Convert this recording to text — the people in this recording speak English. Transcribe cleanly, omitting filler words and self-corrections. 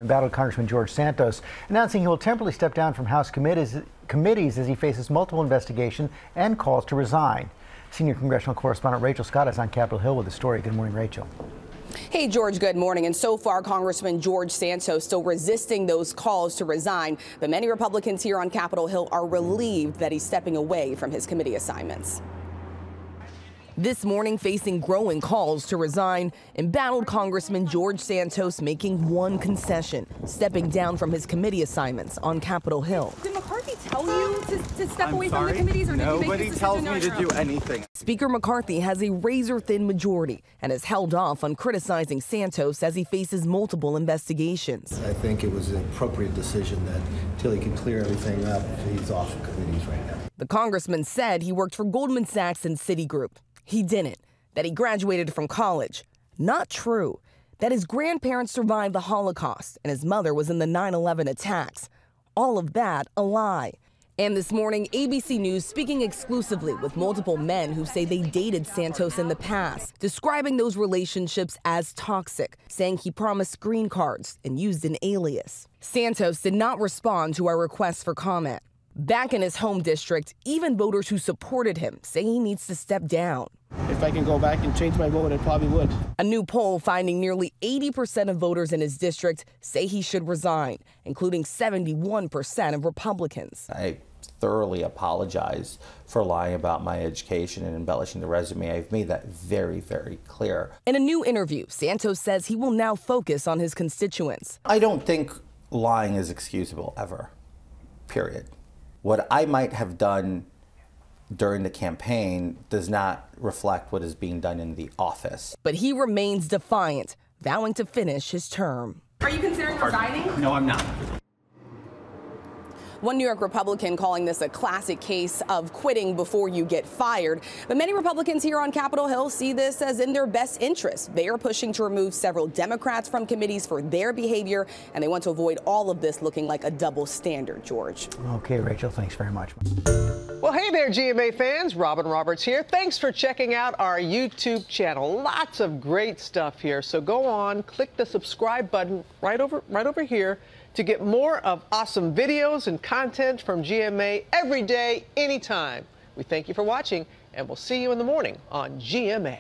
Embattled Congressman George Santos announcing he will temporarily step down from House committees as he faces multiple investigations and calls to resign. Senior congressional correspondent Rachel Scott is on Capitol Hill with the story. Good morning, Rachel. Hey, George, good morning. And so far, Congressman George Santos still resisting those calls to resign. But many Republicans here on Capitol Hill are relieved that he's stepping away from his committee assignments. This morning, facing growing calls to resign, embattled Congressman George Santos making one concession, stepping down from his committee assignments on Capitol Hill. Did McCarthy tell you to step away from the committees, or did you make this decision? Nobody tells me to do anything. Speaker McCarthy has a razor-thin majority and has held off on criticizing Santos as he faces multiple investigations. I think it was an appropriate decision that until he can clear everything up, he's off the committees right now. The congressman said he worked for Goldman Sachs and Citigroup. He didn't. That he graduated from college. Not true. That his grandparents survived the Holocaust and his mother was in the 9/11 attacks. All of that a lie. And this morning, ABC News speaking exclusively with multiple men who say they dated Santos in the past, describing those relationships as toxic, saying he promised green cards and used an alias. Santos did not respond to our request for comment. Back in his home district, even voters who supported him say he needs to step down. If I can go back and change my vote, I probably would. A new poll finding nearly 80% of voters in his district say he should resign, including 71% of Republicans. I thoroughly apologize for lying about my education and embellishing the resume. I've made that very, very clear. In a new interview, Santos says he will now focus on his constituents. I don't think lying is excusable ever, period. What I might have done during the campaign does not reflect what is being done in the office. But he remains defiant, vowing to finish his term. Are you considering resigning? No, I'm not. One New York Republican calling this a classic case of quitting before you get fired. But many Republicans here on Capitol Hill see this as in their best interest. They are pushing to remove several Democrats from committees for their behavior, and they want to avoid all of this looking like a double standard, George. Okay, Rachel, thanks very much. Well, hey there, GMA fans. Robin Roberts here. Thanks for checking out our YouTube channel. Lots of great stuff here. So go on, click the subscribe button right over here to get more of awesome videos and content from GMA every day, anytime. We thank you for watching, and we'll see you in the morning on GMA.